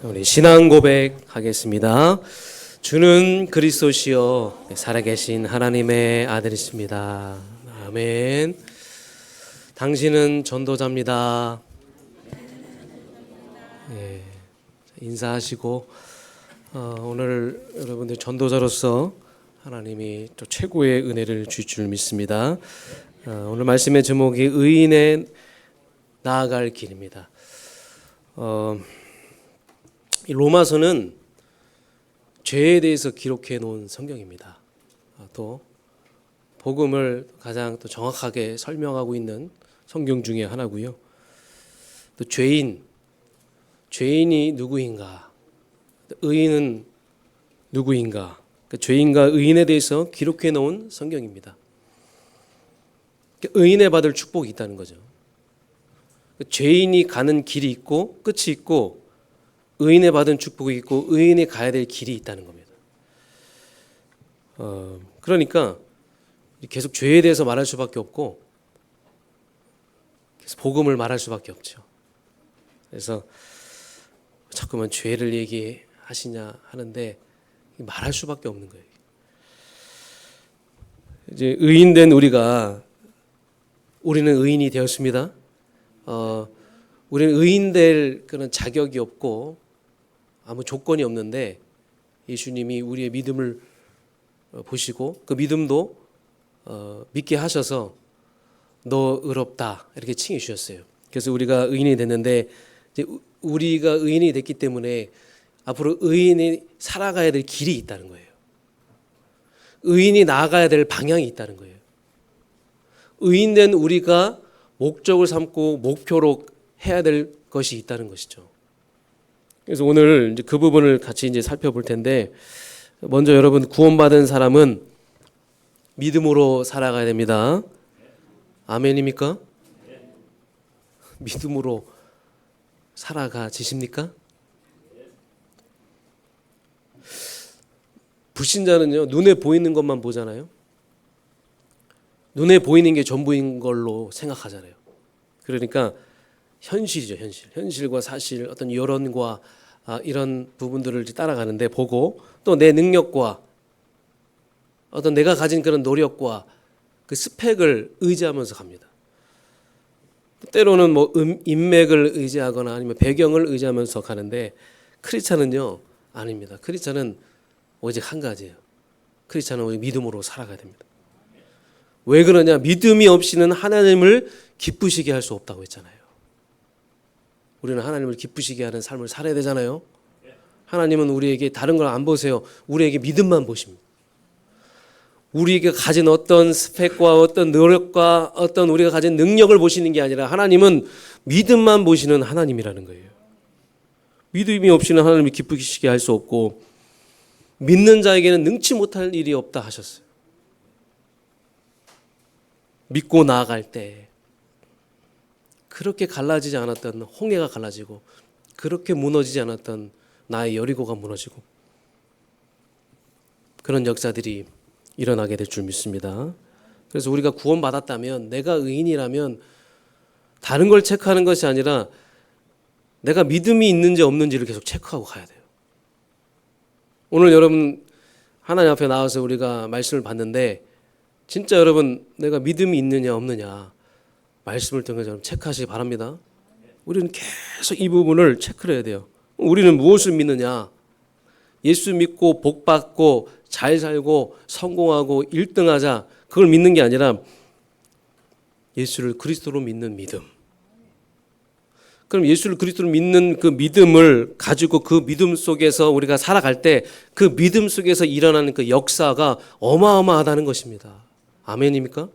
우리 신앙 고백하겠습니다. 주는 그리스도시요 살아계신 하나님의 아들이십니다. 아멘. 당신은 전도자입니다. 예, 인사하시고 오늘 여러분들 전도자로서 하나님이 또 최고의 은혜를 주실 줄 믿습니다. 오늘 말씀의 제목이 의인의 나아갈 길입니다. 이 로마서는 죄에 대해서 기록해 놓은 성경입니다. 또 복음을 가장 또 정확하게 설명하고 있는 성경 중에 하나고요. 또 죄인이 누구인가, 의인은 누구인가, 죄인과 의인에 대해서 기록해 놓은 성경입니다. 의인에 받을 축복이 있다는 거죠. 죄인이 가는 길이 있고 끝이 있고 의인에 받은 축복이 있고 의인이 가야 될 길이 있다는 겁니다. 그러니까 계속 죄에 대해서 말할 수밖에 없고 계속 복음을 말할 수밖에 없죠. 그래서 자꾸만 죄를 얘기하시냐 하는데 말할 수밖에 없는 거예요. 이제 의인된 우리는 의인이 되었습니다. 우리는 의인 될 그런 자격이 없고 아무 조건이 없는데 예수님이 우리의 믿음을 보시고 그 믿음도 믿게 하셔서 너 의롭다 이렇게 칭해 주셨어요. 그래서 우리가 의인이 됐는데 이제 우리가 의인이 됐기 때문에 앞으로 의인이 살아가야 될 길이 있다는 거예요. 의인이 나아가야 될 방향이 있다는 거예요. 의인된 우리가 목적을 삼고 목표로 해야 될 것이 있다는 것이죠. 그래서 오늘 이제 그 부분을 같이 이제 살펴볼 텐데, 먼저 여러분 구원받은 사람은 믿음으로 살아가야 됩니다. 아멘입니까? 믿음으로 살아가지십니까? 불신자는요, 눈에 보이는 것만 보잖아요. 눈에 보이는 게 전부인 걸로 생각하잖아요. 그러니까 현실이죠, 현실과 사실, 어떤 여론과 이런 부분들을 따라가는데 보고 또 내 능력과 어떤 내가 가진 그런 노력과 그 스펙을 의지하면서 갑니다. 때로는 뭐 인맥을 의지하거나 아니면 배경을 의지하면서 가는데 크리스찬은요 아닙니다. 크리스찬은 오직 한 가지예요. 크리스찬은 오직 믿음으로 살아가야 됩니다. 왜 그러냐? 믿음이 없이는 하나님을 기쁘시게 할 수 없다고 했잖아요. 우리는 하나님을 기쁘시게 하는 삶을 살아야 되잖아요. 하나님은 우리에게 다른 걸 안 보세요. 우리에게 믿음만 보십니다. 우리에게 가진 어떤 스펙과 어떤 노력과 어떤 우리가 가진 능력을 보시는 게 아니라 하나님은 믿음만 보시는 하나님이라는 거예요. 믿음이 없이는 하나님을 기쁘시게 할 수 없고 믿는 자에게는 능치 못할 일이 없다 하셨어요. 믿고 나아갈 때 그렇게 갈라지지 않았던 홍해가 갈라지고 그렇게 무너지지 않았던 나의 여리고가 무너지고 그런 역사들이 일어나게 될 줄 믿습니다. 그래서 우리가 구원받았다면 내가 의인이라면 다른 걸 체크하는 것이 아니라 내가 믿음이 있는지 없는지를 계속 체크하고 가야 돼요. 오늘 여러분 하나님 앞에 나와서 우리가 말씀을 봤는데 진짜 여러분 내가 믿음이 있느냐 없느냐 말씀을 통해서 여러분 체크하시기 바랍니다. 우리는 계속 이 부분을 체크를 해야 돼요. 우리는 무엇을 믿느냐? 예수 믿고 복 받고 잘 살고 성공하고 1등하자 그걸 믿는 게 아니라 예수를 그리스도로 믿는 믿음. 그럼 예수를 그리스도로 믿는 그 믿음을 가지고 그 믿음 속에서 우리가 살아갈 때 그 믿음 속에서 일어나는 그 역사가 어마어마하다는 것입니다. 아멘입니까?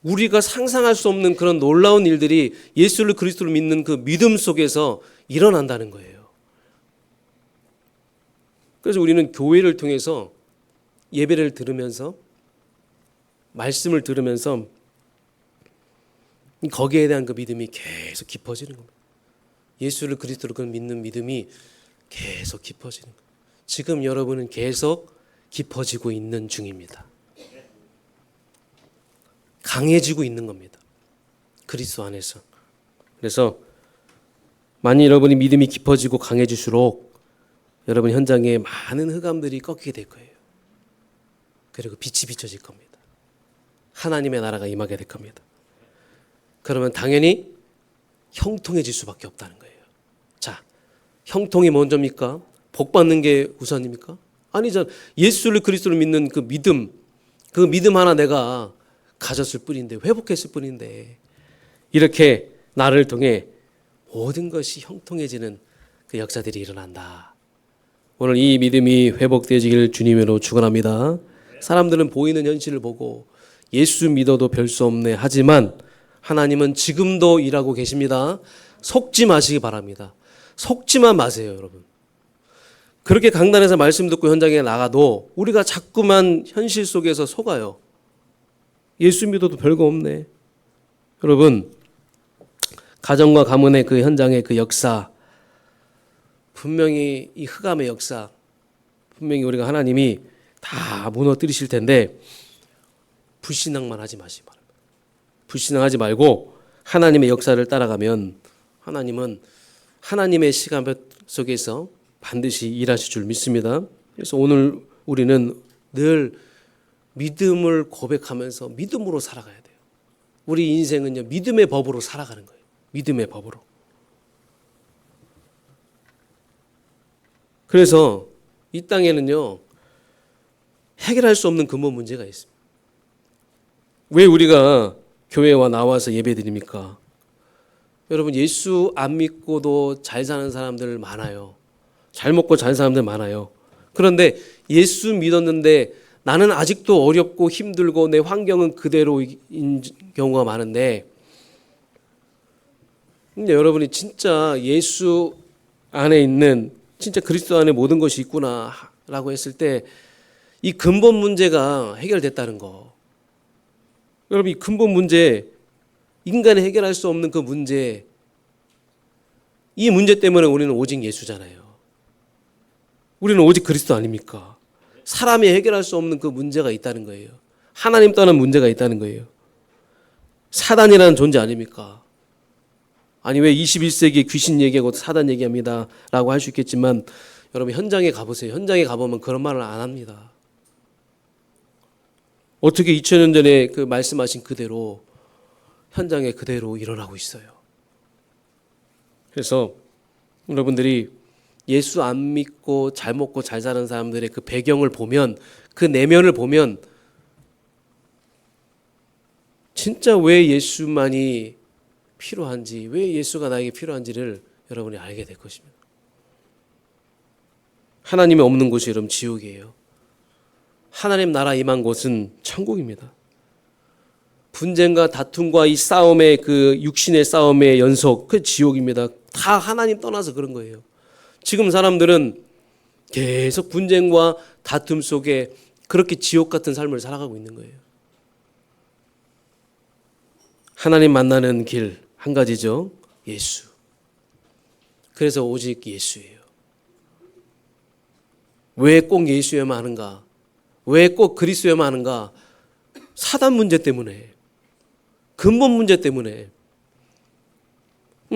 우리가 상상할 수 없는 그런 놀라운 일들이 예수를 그리스도로 믿는 그 믿음 속에서 일어난다는 거예요. 그래서 우리는 교회를 통해서 예배를 들으면서 말씀을 들으면서 거기에 대한 그 믿음이 계속 깊어지는 겁니다. 예수를 그리스도로 믿는 믿음이 계속 깊어지는 거예요. 지금 여러분은 계속 깊어지고 있는 중입니다. 강해지고 있는 겁니다. 그리스도 안에서. 그래서 만일 여러분이 믿음이 깊어지고 강해질수록 여러분 현장에 많은 흑암들이 꺾이게 될 거예요. 그리고 빛이 비춰질 겁니다. 하나님의 나라가 임하게 될 겁니다. 그러면 당연히 형통해질 수밖에 없다는 거예요. 자, 형통이 먼저입니까? 복 받는 게 우선입니까? 아니죠. 예수를 그리스도를 믿는 그 믿음 하나 내가 가졌을 뿐인데, 회복했을 뿐인데, 이렇게 나를 통해 모든 것이 형통해지는 그 역사들이 일어난다. 오늘 이 믿음이 회복되어지기를 주님으로 축원합니다. 사람들은 보이는 현실을 보고 예수 믿어도 별 수 없네 하지만 하나님은 지금도 일하고 계십니다. 속지 마시기 바랍니다. 속지만 마세요, 여러분. 그렇게 강단에서 말씀 듣고 현장에 나가도 우리가 자꾸만 현실 속에서 속아요. 예수 믿어도 별거 없네. 여러분, 가정과 가문의 그 현장의 그 역사, 분명히 이 흑암의 역사, 분명히 우리가 하나님이 다 무너뜨리실 텐데 불신앙만 하지 마시기 바랍니다. 불신앙하지 말고 하나님의 역사를 따라가면 하나님은 하나님의 시간 속에서 반드시 일하실 줄 믿습니다. 그래서 오늘 우리는 늘 믿음을 고백하면서 믿음으로 살아가야 돼요. 우리 인생은요, 믿음의 법으로 살아가는 거예요. 믿음의 법으로. 그래서 이 땅에는요, 해결할 수 없는 근본 문제가 있습니다. 왜 우리가 교회와 나와서 예배드립니까? 여러분, 예수 안 믿고도 잘 사는 사람들 많아요. 잘 먹고 잘 사는 사람들 많아요. 그런데 예수 믿었는데 나는 아직도 어렵고 힘들고 내 환경은 그대로인 경우가 많은데, 근데 여러분이 진짜 예수 안에 있는, 진짜 그리스도 안에 모든 것이 있구나라고 했을 때 이 근본 문제가 해결됐다는 거. 여러분, 이 근본 문제, 인간이 해결할 수 없는 그 문제, 이 문제 때문에 우리는 오직 예수잖아요. 우리는 오직 그리스도 아닙니까? 사람이 해결할 수 없는 그 문제가 있다는 거예요. 하나님 떠난 문제가 있다는 거예요. 사단이라는 존재 아닙니까? 아니, 왜 21세기에 귀신 얘기하고 사단 얘기합니다 라고 할 수 있겠지만, 여러분 현장에 가보세요. 현장에 가보면 그런 말을 안 합니다. 어떻게 2000년 전에 그 말씀하신 그대로 현장에 그대로 일어나고 있어요. 그래서 여러분들이 예수 안 믿고 잘 먹고 잘 사는 사람들의 그 배경을 보면, 그 내면을 보면 진짜 왜 예수만이 필요한지, 왜 예수가 나에게 필요한지를 여러분이 알게 될 것입니다. 하나님이 없는 곳이 여러분 지옥이에요. 하나님 나라 임한 곳은 천국입니다. 분쟁과 다툼과 이 싸움의 그 육신의 싸움의 연속, 그 지옥입니다. 다 하나님 떠나서 그런 거예요. 지금 사람들은 계속 분쟁과 다툼 속에 그렇게 지옥 같은 삶을 살아가고 있는 거예요. 하나님 만나는 길 한 가지죠. 예수. 그래서 오직 예수예요. 왜 꼭 예수여만 하는가? 왜 꼭 그리스도여만 하는가? 사단 문제 때문에, 근본 문제 때문에.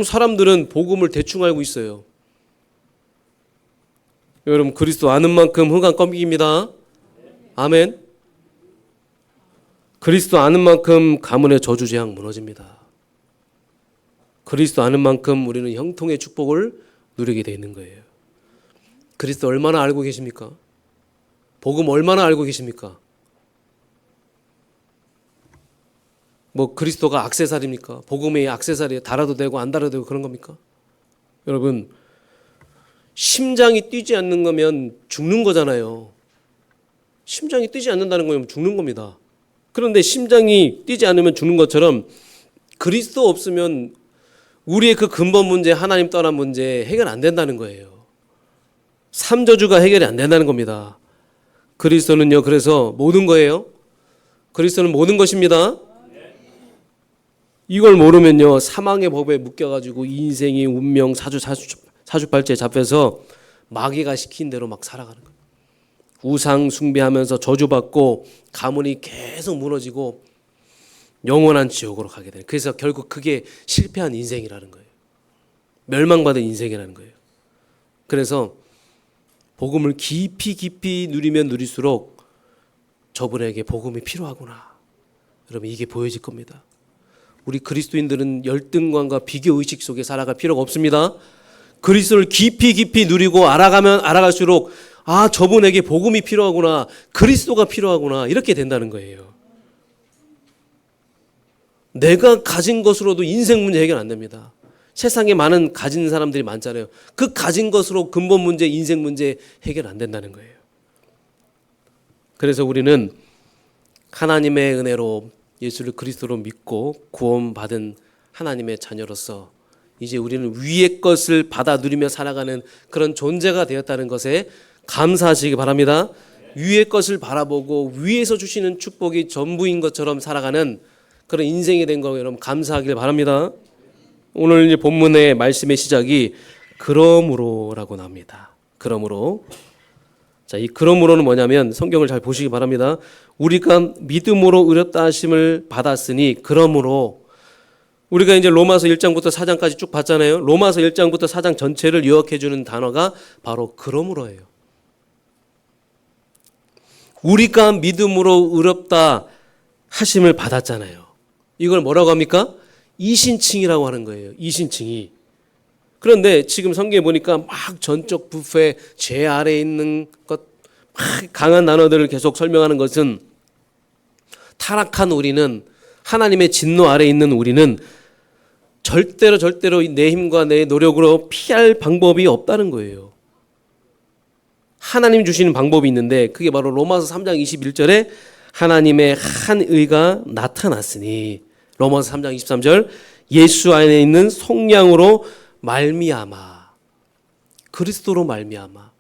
사람들은 복음을 대충 알고 있어요. 여러분, 그리스도 아는 만큼 흑암 껌깁니다. 아멘. 그리스도 아는 만큼 가문의 저주 재앙 무너집니다. 그리스도 아는 만큼 우리는 형통의 축복을 누리게 되어 있는 거예요. 그리스도 얼마나 알고 계십니까? 복음 얼마나 알고 계십니까? 뭐 그리스도가 액세서리입니까? 복음의 액세서리 달아도 되고 안 달아도 되고 그런 겁니까? 여러분, 심장이 뛰지 않는 거면 죽는 거잖아요. 심장이 뛰지 않는다는 거면 죽는 겁니다. 그런데 심장이 뛰지 않으면 죽는 것처럼 그리스도 없으면 우리의 그 근본 문제, 하나님 떠난 문제 해결 안 된다는 거예요. 삼저주가 해결이 안 된다는 겁니다. 그리스도는요, 그래서 모든 거예요. 그리스도는 모든 것입니다. 이걸 모르면요, 사망의 법에 묶여가지고 인생이 운명 사주팔자에 잡혀서 마귀가 시킨 대로 막 살아가는 거예요. 우상 숭배하면서 저주받고 가문이 계속 무너지고 영원한 지옥으로 가게 돼요. 그래서 결국 그게 실패한 인생이라는 거예요. 멸망받은 인생이라는 거예요. 그래서 복음을 깊이 누리면 누릴수록 저분에게 복음이 필요하구나. 여러분 이게 보여질 겁니다. 우리 그리스도인들은 열등감과 비교의식 속에 살아갈 필요가 없습니다. 그리스도를 깊이 누리고 알아가면 알아갈수록 아 저분에게 복음이 필요하구나. 그리스도가 필요하구나. 이렇게 된다는 거예요. 내가 가진 것으로도 인생 문제 해결 안 됩니다. 세상에 많은 가진 사람들이 많잖아요. 그 가진 것으로 근본 문제, 인생 문제 해결 안 된다는 거예요. 그래서 우리는 하나님의 은혜로 예수를 그리스도로 믿고 구원받은 하나님의 자녀로서 이제 우리는 위의 것을 받아 누리며 살아가는 그런 존재가 되었다는 것에 감사하시기 바랍니다. 위의 것을 바라보고 위에서 주시는 축복이 전부인 것처럼 살아가는 그런 인생이 된 거 여러분 감사하길 바랍니다. 오늘 이제 본문의 말씀의 시작이 그러므로라고 나옵니다. 그러므로. 자, 이 그러므로는 뭐냐면 성경을 잘 보시기 바랍니다. 우리가 믿음으로 의롭다 하심을 받았으니 그러므로 우리가 이제 로마서 1장부터 4장까지 쭉 봤잖아요. 로마서 1장부터 4장 전체를 요약해 주는 단어가 바로 그러므로예요. 우리가 믿음으로 의롭다 하심을 받았잖아요. 이걸 뭐라고 합니까? 이신칭이라고 하는 거예요. 이신칭이. 그런데 지금 성경에 보니까 막 전적 부패, 죄 아래에 있는 것, 막 강한 단어들을 계속 설명하는 것은 타락한 우리는 하나님의 진노 아래에 있는 우리는 절대로 내 힘과 내 노력으로 피할 방법이 없다는 거예요. 하나님 주시는 방법이 있는데 그게 바로 로마서 3장 21절에 하나님의 한 의가 나타났으니 로마서 3장 23절 예수 안에 있는 속량으로 말미암아 그리스도로 말미암아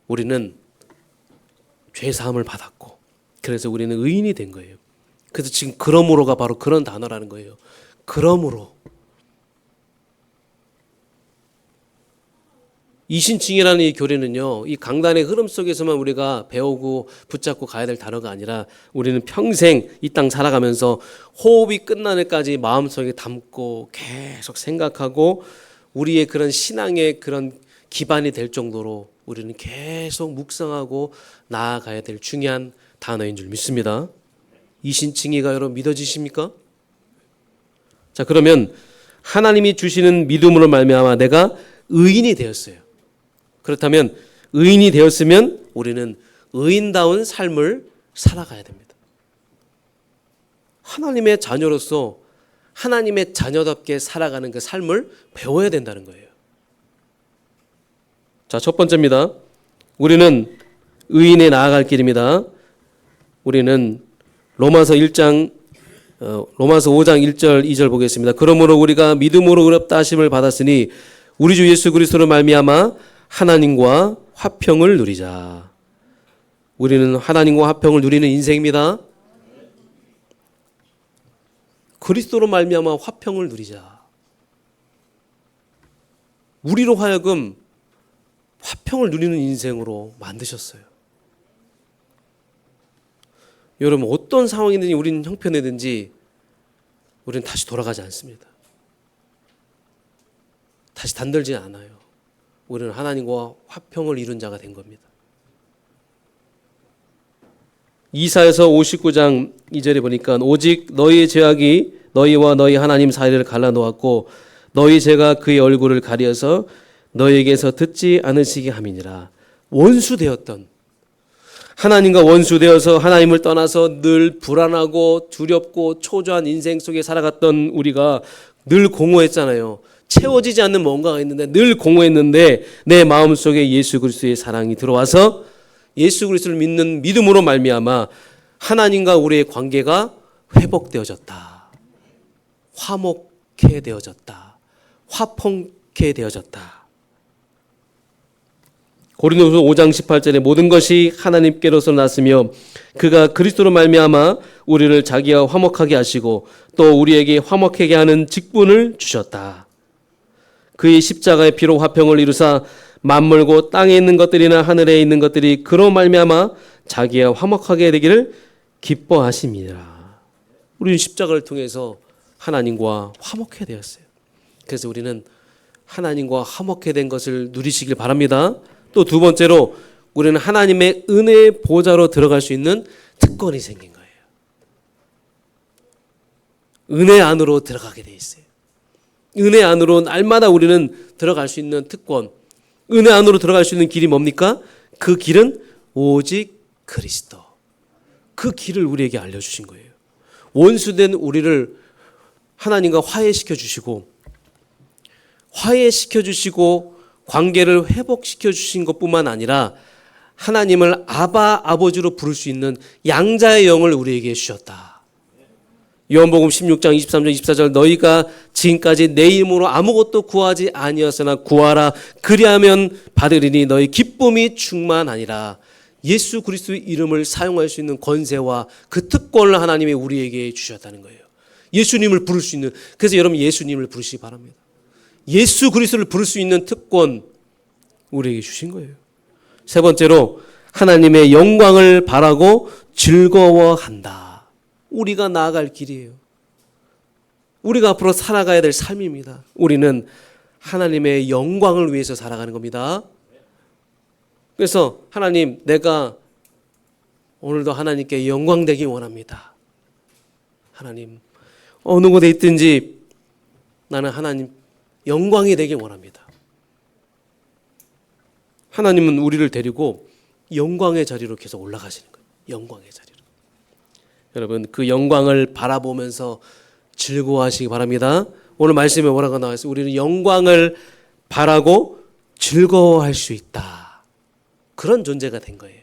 우리는 죄 사함을 받았고 그래서 우리는 의인이 된 거예요. 그래서 지금 그러므로가 바로 그런 단어라는 거예요. 그러므로 이신칭이라는 이 교리는요, 이 강단의 흐름 속에서만 우리가 배우고 붙잡고 가야 될 단어가 아니라 우리는 평생 이 땅 살아가면서 호흡이 끝나는 데까지 마음속에 담고 계속 생각하고 우리의 그런 신앙의 그런 기반이 될 정도로 우리는 계속 묵상하고 나아가야 될 중요한 단어인 줄 믿습니다. 이신칭이가 여러분 믿어지십니까? 자, 그러면 하나님이 주시는 믿음으로 말미암아 내가 의인이 되었어요. 그렇다면 의인이 되었으면 우리는 의인다운 삶을 살아가야 됩니다. 하나님의 자녀로서 하나님의 자녀답게 살아가는 그 삶을 배워야 된다는 거예요. 자, 첫 번째입니다. 우리는 의인에 나아갈 길입니다. 우리는 로마서 5장 1절 2절 보겠습니다. 그러므로 우리가 믿음으로 의롭다 하심을 받았으니 우리 주 예수 그리스도로 말미암아 하나님과 화평을 누리자. 우리는 하나님과 화평을 누리는 인생입니다. 그리스도로 말미암아 화평을 누리자. 우리로 하여금 화평을 누리는 인생으로 만드셨어요. 여러분 어떤 상황이든지 우리는 형편이든지 우리는 다시 돌아가지 않습니다. 다시 단들지 않아요. 우리는 하나님과 화평을 이룬 자가 된 겁니다. 이사야서 59장 2절에 보니까 오직 너희의 죄악이 너희와 너희 하나님 사이를 갈라놓았고 너희 죄가 그의 얼굴을 가려서 너희에게서 듣지 않으시게 함이니라. 원수되었던 하나님과 원수되어서 하나님을 떠나서 늘 불안하고 두렵고 초조한 인생 속에 살아갔던 우리가 늘 공허했잖아요. 채워지지 않는 뭔가가 있는데 늘 공허했는데 내 마음속에 예수 그리스도의 사랑이 들어와서 예수 그리스도를 믿는 믿음으로 말미암아 하나님과 우리의 관계가 회복되어졌다. 화목해 되어졌다. 화평케 되어졌다. 고린도후서 5장 18절에 모든 것이 하나님께로서 났으며 그가 그리스도로 말미암아 우리를 자기와 화목하게 하시고 또 우리에게 화목하게 하는 직분을 주셨다. 그의 십자가의 피로 화평을 이루사 만물고 땅에 있는 것들이나 하늘에 있는 것들이 그로 말미암아 자기와 화목하게 되기를 기뻐하심이라. 우리는 십자가를 통해서 하나님과 화목해 되었어요. 그래서 우리는 하나님과 화목해 된 것을 누리시길 바랍니다. 또 두 번째로 우리는 하나님의 은혜의 보좌로 들어갈 수 있는 특권이 생긴 거예요. 은혜 안으로 들어가게 돼 있어요. 은혜 안으로 날마다 우리는 들어갈 수 있는 특권, 은혜 안으로 들어갈 수 있는 길이 뭡니까? 그 길은 오직 그리스도. 그 길을 우리에게 알려주신 거예요. 원수된 우리를 하나님과 화해시켜 주시고 관계를 회복시켜 주신 것뿐만 아니라 하나님을 아바 아버지로 부를 수 있는 양자의 영을 우리에게 주셨다. 요한복음 16장 23절 24절 너희가 지금까지 내 이름으로 아무것도 구하지 아니하였으나 구하라 그리하면 받으리니 너희 기쁨이 충만하니라. 예수 그리스도의 이름을 사용할 수 있는 권세와 그 특권을 하나님이 우리에게 주셨다는 거예요. 예수님을 부를 수 있는, 그래서 여러분 예수님을 부르시기 바랍니다. 예수 그리스도를 부를 수 있는 특권 우리에게 주신 거예요. 세 번째로 하나님의 영광을 바라고 즐거워한다. 우리가 나아갈 길이에요. 우리가 앞으로 살아가야 될 삶입니다. 우리는 하나님의 영광을 위해서 살아가는 겁니다. 그래서 하나님, 내가 오늘도 하나님께 영광되기 원합니다. 하나님, 어느 곳에 있든지 나는 하나님 영광이 되기 원합니다. 하나님은 우리를 데리고 영광의 자리로 계속 올라가시는 거예요. 영광의 자리로. 여러분, 그 영광을 바라보면서 즐거워하시기 바랍니다. 오늘 말씀에 뭐라고 나와 있어요? 우리는 영광을 바라고 즐거워할 수 있다. 그런 존재가 된 거예요.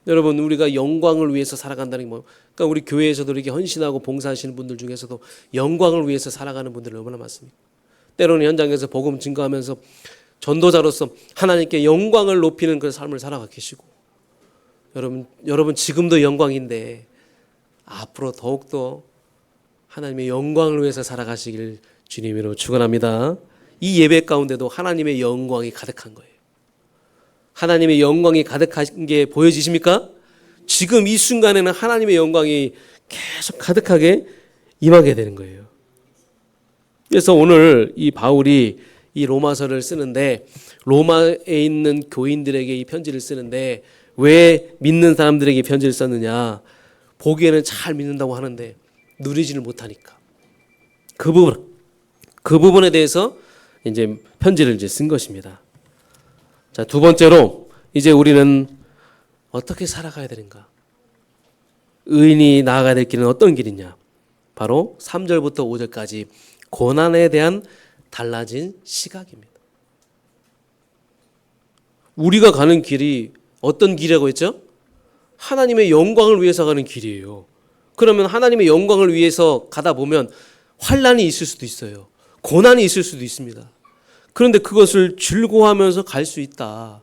여러분, 우리가 영광을 위해서 살아간다는 게 뭐, 그러니까 우리 교회에서도 이렇게 헌신하고 봉사하시는 분들 중에서도 영광을 위해서 살아가는 분들이 얼마나 많습니까? 때로는 현장에서 복음 증거하면서 전도자로서 하나님께 영광을 높이는 그런 삶을 살아가 계시고, 여러분 지금도 영광인데 앞으로 더욱더 하나님의 영광을 위해서 살아가시길 주님으로 축원합니다. 이 예배 가운데도 하나님의 영광이 가득한 거예요. 하나님의 영광이 가득한 게 보여지십니까? 지금 이 순간에는 하나님의 영광이 계속 가득하게 임하게 되는 거예요. 그래서 오늘 이 바울이 이 로마서를 쓰는데, 로마에 있는 교인들에게 이 편지를 쓰는데, 왜 믿는 사람들에게 편지를 썼느냐? 보기에는 잘 믿는다고 하는데 누리지를 못하니까 그 부분에 대해서 이제 편지를 이제 쓴 것입니다. 자, 두 번째로 이제 우리는 어떻게 살아가야 되는가? 의인이 나아가야 될 길은 어떤 길이냐? 바로 3절부터 5절까지 고난에 대한 달라진 시각입니다. 우리가 가는 길이 어떤 길이라고 했죠? 하나님의 영광을 위해서 가는 길이에요. 그러면 하나님의 영광을 위해서 가다 보면 환난이 있을 수도 있어요. 고난이 있을 수도 있습니다. 그런데 그것을 즐거워하면서 갈 수 있다.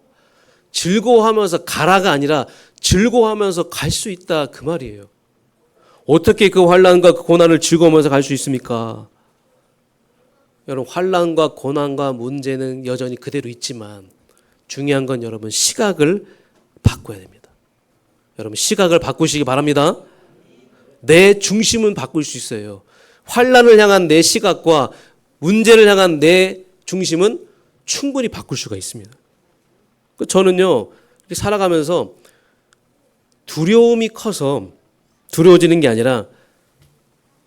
즐거워하면서 가라가 아니라 즐거워하면서 갈 수 있다, 그 말이에요. 어떻게 그 환난과 그 고난을 즐거워하면서 갈 수 있습니까? 여러분, 환난과 고난과 문제는 여전히 그대로 있지만 중요한 건 여러분 시각을 바꿔야 됩니다. 여러분 시각을 바꾸시기 바랍니다. 내 중심은 바꿀 수 있어요. 환난을 향한 내 시각과 문제를 향한 내 중심은 충분히 바꿀 수가 있습니다. 저는요, 이렇게 살아가면서 두려움이 커서 두려워지는 게 아니라,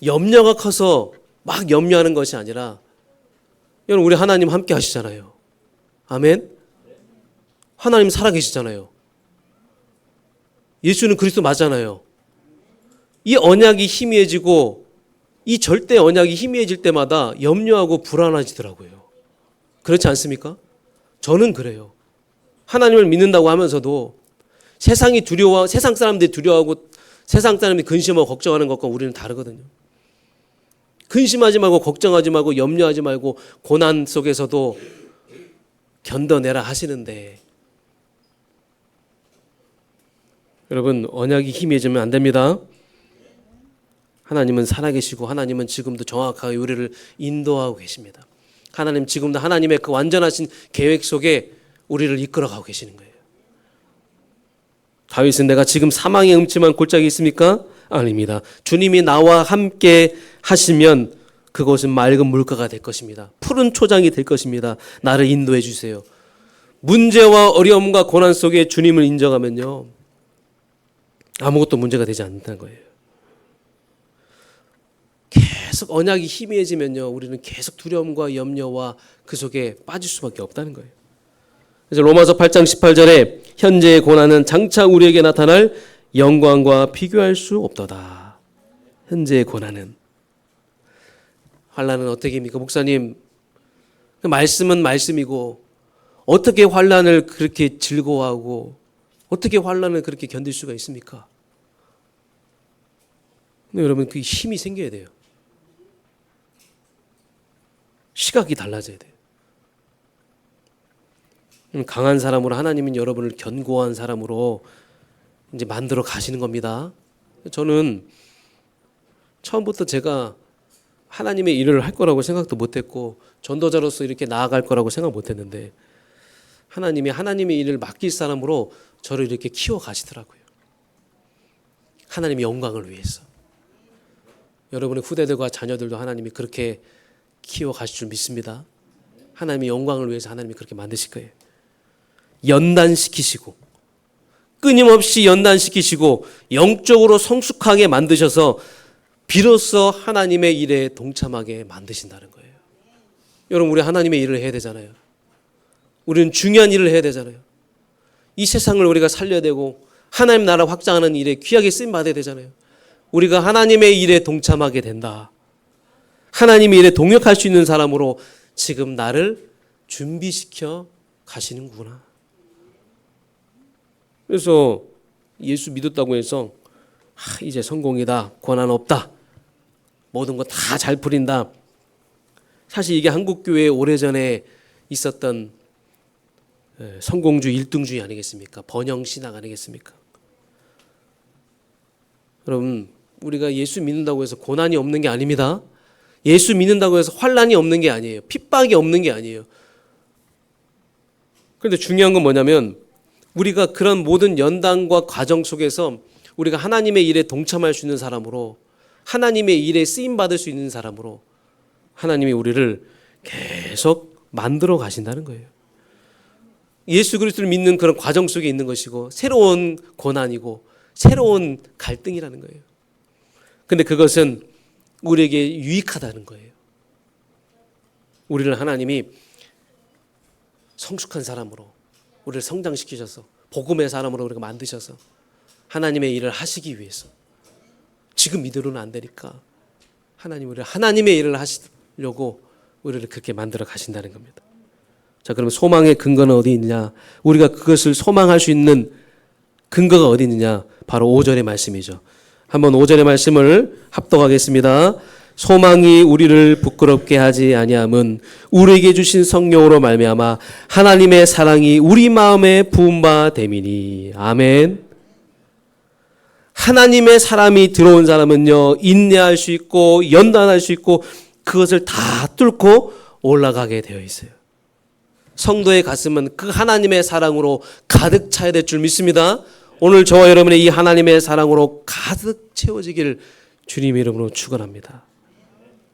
염려가 커서 막 염려하는 것이 아니라, 여러분 우리 하나님 함께 하시잖아요. 아멘. 하나님 살아계시잖아요. 예수는 그리스도 맞잖아요. 이 언약이 희미해지고 이 절대 언약이 희미해질 때마다 염려하고 불안해지더라고요. 그렇지 않습니까? 저는 그래요. 하나님을 믿는다고 하면서도 세상 사람들이 두려워하고 세상 사람들이 근심하고 걱정하는 것과 우리는 다르거든요. 근심하지 말고 걱정하지 말고 염려하지 말고 고난 속에서도 견뎌내라 하시는데, 여러분 언약이 희미해지면 안 됩니다. 하나님은 살아계시고 하나님은 지금도 정확하게 우리를 인도하고 계십니다. 하나님 지금도 하나님의 그 완전하신 계획 속에 우리를 이끌어가고 계시는 거예요. 다윗은 내가 지금 사망의 음침한 골짜기에 있습니까? 아닙니다. 주님이 나와 함께 하시면 그곳은 맑은 물가가 될 것입니다. 푸른 초장이 될 것입니다. 나를 인도해 주세요. 문제와 어려움과 고난 속에 주님을 인정하면요, 아무것도 문제가 되지 않는다는 거예요. 계속 언약이 희미해지면요, 우리는 계속 두려움과 염려와 그 속에 빠질 수밖에 없다는 거예요. 그래서 로마서 8장 18절에 현재의 고난은 장차 우리에게 나타날 영광과 비교할 수 없도다. 현재의 고난은. 환난은 어떻게 입니까? 목사님, 말씀은 말씀이고 어떻게 환난을 그렇게 즐거워하고 어떻게 환난을 그렇게 견딜 수가 있습니까? 근데 여러분, 그 힘이 생겨야 돼요. 시각이 달라져야 돼요. 강한 사람으로 하나님은 여러분을 견고한 사람으로 이제 만들어 가시는 겁니다. 저는 처음부터 제가 하나님의 일을 할 거라고 생각도 못했고 전도자로서 이렇게 나아갈 거라고 생각 못했는데 하나님이 하나님의 일을 맡길 사람으로 저를 이렇게 키워 가시더라고요. 하나님의 영광을 위해서. 여러분의 후대들과 자녀들도 하나님이 그렇게 키워 가실 줄 믿습니다. 하나님의 영광을 위해서 하나님이 그렇게 만드실 거예요. 연단시키시고 끊임없이 연단시키시고 영적으로 성숙하게 만드셔서 비로소 하나님의 일에 동참하게 만드신다는 거예요. 여러분, 우리 하나님의 일을 해야 되잖아요. 우리는 중요한 일을 해야 되잖아요. 이 세상을 우리가 살려야 되고 하나님 나라 확장하는 일에 귀하게 쓰임 받아야 되잖아요. 우리가 하나님의 일에 동참하게 된다. 하나님의 일에 동역할 수 있는 사람으로 지금 나를 준비시켜 가시는구나. 그래서 예수 믿었다고 해서 이제 성공이다, 고난 없다, 모든 거 다 잘 풀린다. 사실 이게 한국교회에 오래전에 있었던 성공주의, 일등주의 아니겠습니까? 번영신앙 아니겠습니까? 여러분, 우리가 예수 믿는다고 해서 고난이 없는 게 아닙니다. 예수 믿는다고 해서 환난이 없는 게 아니에요. 핍박이 없는 게 아니에요. 그런데 중요한 건 뭐냐면 우리가 그런 모든 연단과 과정 속에서 우리가 하나님의 일에 동참할 수 있는 사람으로, 하나님의 일에 쓰임받을 수 있는 사람으로 하나님이 우리를 계속 만들어 가신다는 거예요. 예수 그리스도를 믿는 그런 과정 속에 있는 것이고 새로운 고난이고 새로운 갈등이라는 거예요. 근데 그것은 우리에게 유익하다는 거예요. 우리를 하나님이 성숙한 사람으로 우리를 성장시키셔서 복음의 사람으로 우리가 만드셔서 하나님의 일을 하시기 위해서, 지금 이대로는 안 되니까 하나님 우리를 하나님의 일을 하시려고 우리를 그렇게 만들어 가신다는 겁니다. 자, 그럼 소망의 근거는 어디 있느냐? 우리가 그것을 소망할 수 있는 근거가 어디 있느냐? 바로 5절의 말씀이죠. 한번 5절의 말씀을 합독하겠습니다. 소망이 우리를 부끄럽게 하지 아니함은 우리에게 주신 성령으로 말미암아 하나님의 사랑이 우리 마음에 부은 바 됨이니. 아멘. 하나님의 사람이 들어온 사람은요, 인내할 수 있고 연단할 수 있고 그것을 다 뚫고 올라가게 되어 있어요. 성도의 가슴은 그 하나님의 사랑으로 가득 차야 될 줄 믿습니다. 오늘 저와 여러분의 이 하나님의 사랑으로 가득 채워지기를 주님의 이름으로 축원합니다.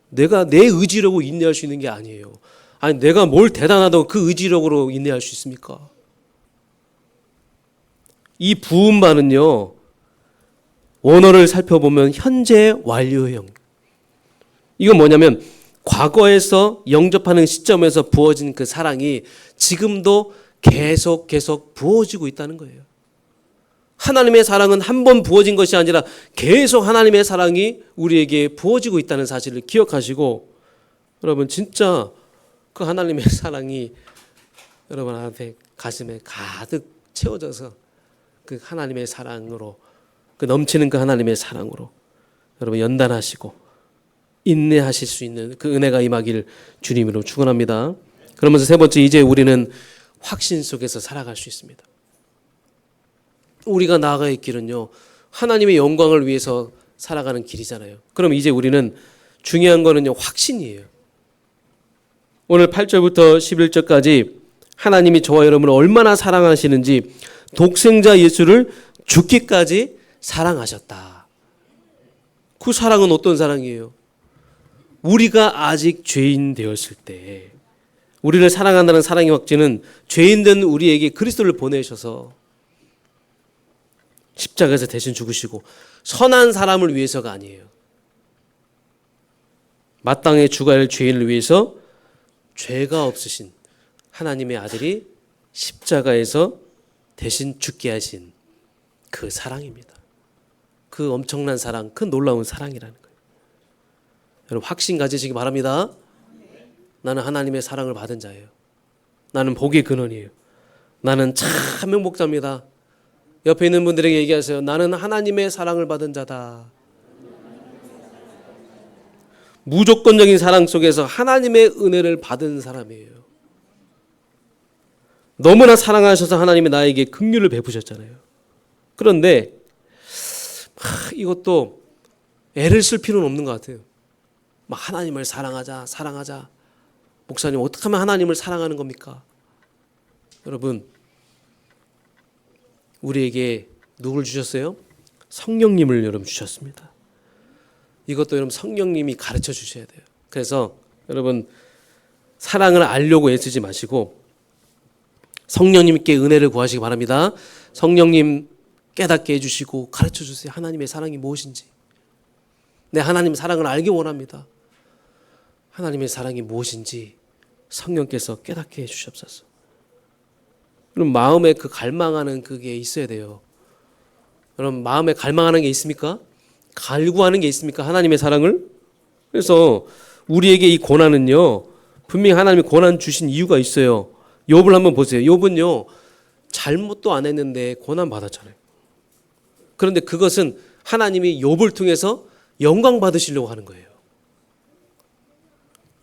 내가 내 의지력으로 인내할 수 있는 게 아니에요. 아니, 내가 뭘 대단하다고 그 의지력으로 인내할 수 있습니까? 이 부음반은요, 원어를 살펴보면 현재 완료형. 이건 뭐냐면 과거에서 영접하는 시점에서 부어진 그 사랑이 지금도 계속 부어지고 있다는 거예요. 하나님의 사랑은 한 번 부어진 것이 아니라 계속 하나님의 사랑이 우리에게 부어지고 있다는 사실을 기억하시고, 여러분 진짜 그 하나님의 사랑이 여러분한테 가슴에 가득 채워져서 그 하나님의 사랑으로, 그 넘치는 그 하나님의 사랑으로 여러분 연단하시고 인내하실 수 있는 그 은혜가 임하길 주님으로 축원합니다. 그러면서 세 번째, 이제 우리는 확신 속에서 살아갈 수 있습니다. 우리가 나아가 있기는요, 하나님의 영광을 위해서 살아가는 길이잖아요. 그럼 이제 우리는 중요한 거는요, 확신이에요. 오늘 8절부터 11절까지 하나님이 저와 여러분을 얼마나 사랑하시는지, 독생자 예수를 죽기까지 사랑하셨다. 그 사랑은 어떤 사랑이에요? 우리가 아직 죄인 되었을 때 우리를 사랑한다는 사랑의 확증은 죄인된 우리에게 그리스도를 보내셔서 십자가에서 대신 죽으시고 선한 사람을 위해서가 아니에요. 마땅히 죽어야 할 죄인을 위해서 죄가 없으신 하나님의 아들이 십자가에서 대신 죽게 하신 그 사랑입니다. 그 엄청난 사랑, 그 놀라운 사랑이라는 거예요. 여러분 확신 가지시기 바랍니다. 나는 하나님의 사랑을 받은 자예요. 나는 복의 근원이에요. 나는 참 행복자입니다. 옆에 있는 분들에게 얘기하세요. 나는 하나님의 사랑을 받은 자다. 무조건적인 사랑 속에서 하나님의 은혜를 받은 사람이에요. 너무나 사랑하셔서 하나님이 나에게 긍휼을 베푸셨잖아요. 그런데 이것도 애를 쓸 필요는 없는 것 같아요. 막 하나님을 사랑하자. 목사님 어떻게 하면 하나님을 사랑하는 겁니까? 여러분 우리에게 누굴 주셨어요? 성령님을 여러분 주셨습니다. 이것도 여러분 성령님이 가르쳐 주셔야 돼요. 그래서 여러분 사랑을 알려고 애쓰지 마시고 성령님께 은혜를 구하시기 바랍니다. 성령님 깨닫게 해주시고 가르쳐 주세요. 하나님의 사랑이 무엇인지. 내 하나님 사랑을 알기 원합니다. 하나님의 사랑이 무엇인지 성령께서 깨닫게 해주시옵소서. 그럼 마음에 그 갈망하는 그게 있어야 돼요. 여러분 마음에 갈망하는 게 있습니까? 갈구하는 게 있습니까? 하나님의 사랑을? 그래서 우리에게 이 고난은요 분명히 하나님이 고난 주신 이유가 있어요. 욥을 한번 보세요. 욥은요 잘못도 안 했는데 고난 받았잖아요. 그런데 그것은 하나님이 욥을 통해서 영광 받으시려고 하는 거예요.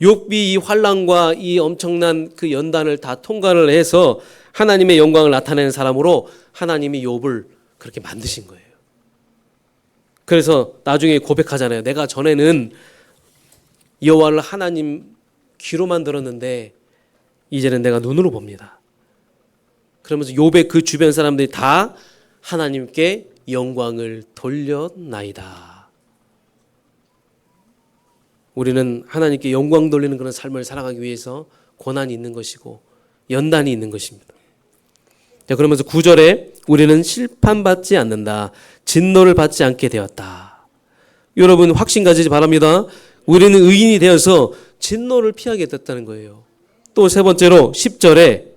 욥이 이 환난과 이 엄청난 그 연단을 다 통과를 해서 하나님의 영광을 나타내는 사람으로 하나님이 욥을 그렇게 만드신 거예요. 그래서 나중에 고백하잖아요. 내가 전에는 여호와를 하나님 귀로만 들었는데 이제는 내가 눈으로 봅니다. 그러면서 욥의 그 주변 사람들이 다 하나님께 영광을 돌렸나이다. 우리는 하나님께 영광 돌리는 그런 삶을 살아가기 위해서 고난이 있는 것이고 연단이 있는 것입니다. 자, 그러면서 9절에 우리는 심판받지 않는다. 진노를 받지 않게 되었다. 여러분 확신 가지지 바랍니다. 우리는 의인이 되어서 진노를 피하게 됐다는 거예요. 또 세 번째로 10절에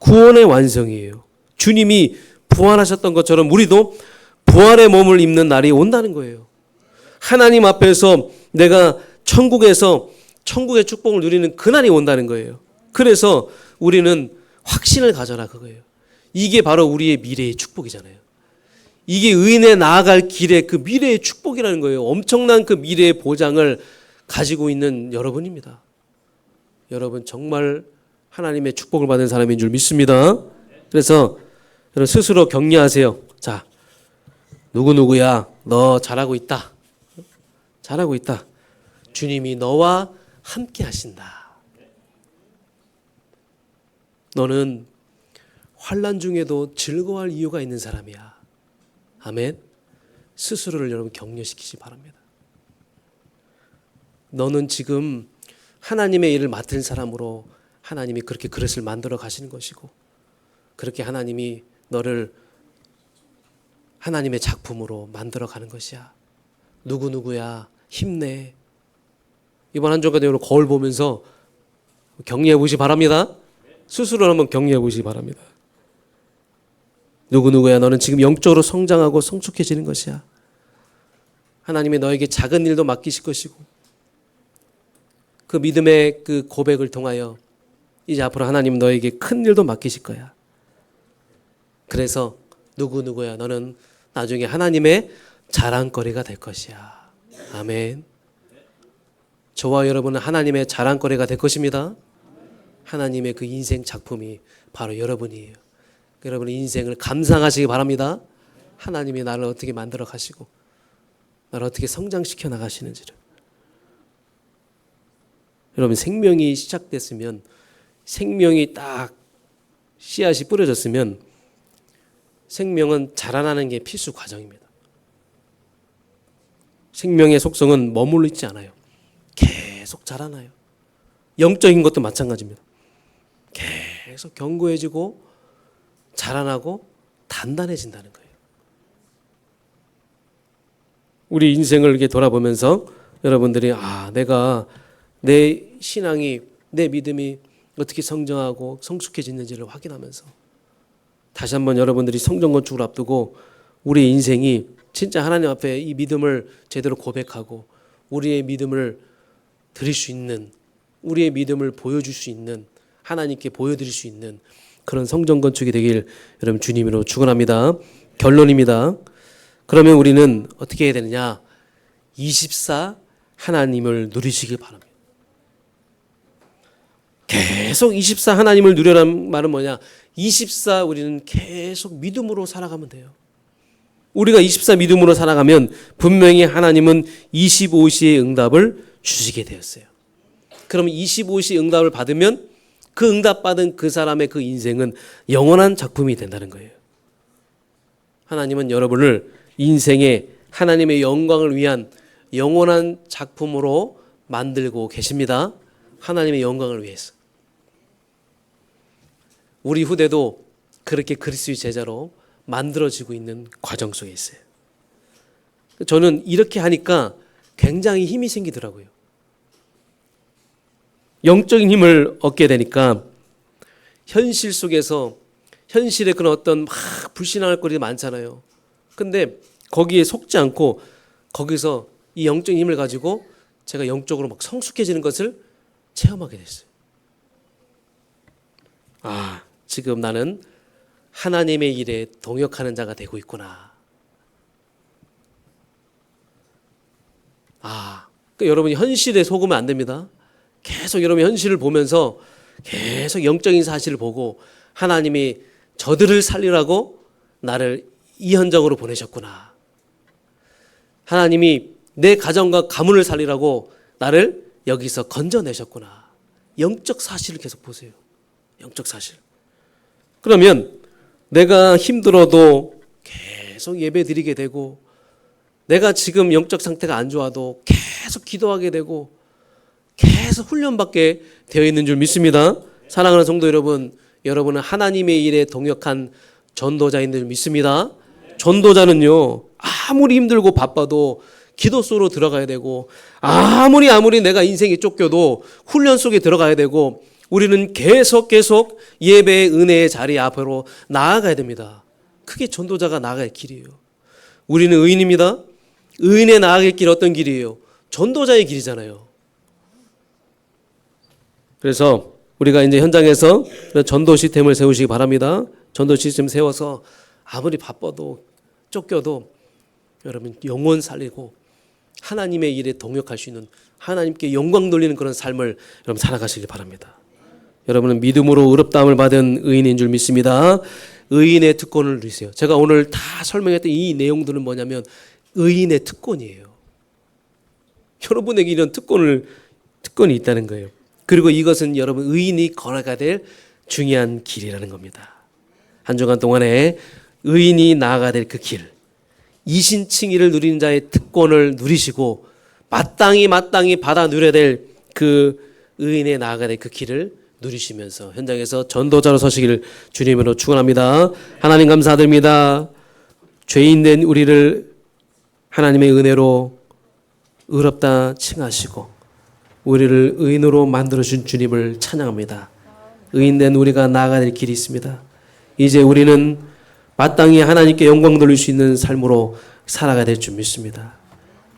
구원의 완성이에요. 주님이 부활하셨던 것처럼 우리도 부활의 몸을 입는 날이 온다는 거예요. 하나님 앞에서 내가 천국에서 천국의 축복을 누리는 그날이 온다는 거예요. 그래서 우리는 확신을 가져라 그거예요. 이게 바로 우리의 미래의 축복이잖아요. 이게 의인에 나아갈 길의 그 미래의 축복이라는 거예요. 엄청난 그 미래의 보장을 가지고 있는 여러분입니다. 여러분 정말 하나님의 축복을 받은 사람인 줄 믿습니다. 그래서 여러분 스스로 격려하세요. 자, 누구누구야 너 잘하고 있다. 잘하고 있다. 주님이 너와 함께 하신다. 너는 환난 중에도 즐거워할 이유가 있는 사람이야. 아멘. 스스로를 여러분 격려시키시 바랍니다. 너는 지금 하나님의 일을 맡은 사람으로 하나님이 그렇게 그릇을 만들어 가시는 것이고 그렇게 하나님이 너를 하나님의 작품으로 만들어 가는 것이야. 누구누구야 힘내. 이번 한 주간도 여러분 거울 보면서 격려해 보시기 바랍니다. 스스로 한번 격려해 보시기 바랍니다. 누구누구야 너는 지금 영적으로 성장하고 성숙해지는 것이야. 하나님이 너에게 작은 일도 맡기실 것이고 그 믿음의 그 고백을 통하여 이제 앞으로 하나님은 너에게 큰 일도 맡기실 거야. 그래서 누구누구야 너는 나중에 하나님의 자랑거리가 될 것이야. 아멘. 저와 여러분은 하나님의 자랑거리가 될 것입니다. 하나님의 그 인생 작품이 바로 여러분이에요. 여러분의 인생을 감상하시기 바랍니다. 하나님이 나를 어떻게 만들어 가시고 나를 어떻게 성장시켜 나가시는지를. 여러분 생명이 시작됐으면 생명이 딱 씨앗이 뿌려졌으면 생명은 자라나는 게 필수 과정입니다. 생명의 속성은 머물러 있지 않아요. 계속 자라나요. 영적인 것도 마찬가지입니다. 계속 견고해지고 자라나고 단단해진다는 거예요. 우리 인생을 이렇게 돌아보면서 여러분들이 내가 내 신앙이, 내 믿음이 어떻게 성장하고 성숙해지는지를 확인하면서 다시 한번 여러분들이 성전 건축을 앞두고 우리의 인생이 진짜 하나님 앞에 이 믿음을 제대로 고백하고 우리의 믿음을 드릴 수 있는, 우리의 믿음을 보여줄 수 있는, 하나님께 보여드릴 수 있는 그런 성전 건축이 되길 여러분 주님으로 축원합니다. 결론입니다. 그러면 우리는 어떻게 해야 되느냐? 24 하나님을 누리시길 바랍니다. 계속 24 하나님을 누려라는 말은 뭐냐? 24 우리는 계속 믿음으로 살아가면 돼요. 우리가 24 믿음으로 살아가면 분명히 하나님은 25시의 응답을 주시게 되었어요. 그럼 25시 응답을 받으면 그 응답받은 그 사람의 그 인생은 영원한 작품이 된다는 거예요. 하나님은 여러분을 인생의 하나님의 영광을 위한 영원한 작품으로 만들고 계십니다. 하나님의 영광을 위해서. 우리 후대도 그렇게 그리스도의 제자로 만들어지고 있는 과정 속에 있어요. 저는 이렇게 하니까 굉장히 힘이 생기더라고요. 영적인 힘을 얻게 되니까 현실 속에서 현실에 그런 어떤 막 불신앙할 거리가 많잖아요. 근데 거기에 속지 않고 거기서 이 영적인 힘을 가지고 제가 영적으로 막 성숙해지는 것을 체험하게 됐어요. 지금 나는 하나님의 일에 동역하는 자가 되고 있구나. 그러니까 여러분이 현실에 속으면 안 됩니다. 계속 여러분 현실을 보면서 계속 영적인 사실을 보고 하나님이 저들을 살리라고 나를 이 현장으로 보내셨구나. 하나님이 내 가정과 가문을 살리라고 나를 여기서 건져내셨구나. 영적 사실을 계속 보세요. 영적 사실. 그러면 내가 힘들어도 계속 예배 드리게 되고 내가 지금 영적 상태가 안 좋아도 계속 기도하게 되고 계속 훈련받게 되어 있는 줄 믿습니다. 사랑하는 성도 여러분, 여러분은 하나님의 일에 동역한 전도자인 줄 믿습니다. 전도자는요, 아무리 힘들고 바빠도 기도 속으로 들어가야 되고 아무리 내가 인생이 쫓겨도 훈련 속에 들어가야 되고 우리는 계속 예배의 은혜의 자리 앞으로 나아가야 됩니다. 그게 전도자가 나아갈 길이에요. 우리는 의인입니다. 의인에 나아갈 길 어떤 길이에요? 전도자의 길이잖아요. 그래서 우리가 이제 현장에서 전도 시스템을 세우시기 바랍니다. 전도 시스템 세워서 아무리 바빠도 쫓겨도 여러분 영혼 살리고 하나님의 일에 동역할 수 있는 하나님께 영광 돌리는 그런 삶을 여러분 살아가시기 바랍니다. 여러분은 믿음으로 의롭다함을 받은 의인인 줄 믿습니다. 의인의 특권을 누리세요. 제가 오늘 다 설명했던 이 내용들은 뭐냐면 의인의 특권이에요. 여러분에게 이런 특권이 있다는 거예요. 그리고 이것은 여러분 의인이 걸어가야 될 중요한 길이라는 겁니다. 한 주간 동안에 의인이 나아가야 될 그 길, 이신칭의를 누리는 자의 특권을 누리시고 마땅히 받아 누려야 될 그 의인에 나아가야 될 그 길을 누리시면서 현장에서 전도자로 서시기를 주님으로 축원합니다. 하나님 감사드립니다. 죄인된 우리를 하나님의 은혜로 의롭다 칭하시고 우리를 의인으로 만들어준 주님을 찬양합니다. 의인된 우리가 나아가야 될 길이 있습니다. 이제 우리는 마땅히 하나님께 영광 돌릴 수 있는 삶으로 살아가야 될 줄 믿습니다.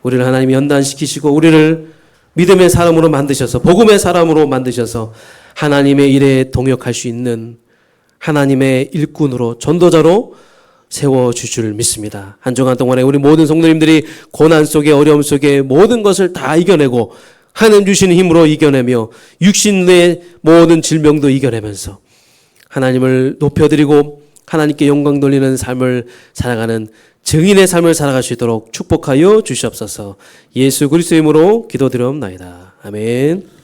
우리를 하나님이 연단시키시고 우리를 믿음의 사람으로 만드셔서 복음의 사람으로 만드셔서 하나님의 일에 동역할 수 있는 하나님의 일꾼으로 전도자로 세워줄 줄 믿습니다. 한 주간 동안에 우리 모든 성도님들이 고난 속에 어려움 속에 모든 것을 다 이겨내고 하나님 주시는 힘으로 이겨내며 육신의 모든 질병도 이겨내면서 하나님을 높여드리고 하나님께 영광 돌리는 삶을 살아가는 증인의 삶을 살아갈 수 있도록 축복하여 주시옵소서. 예수 그리스도의 이름으로 기도드리옵나이다. 아멘.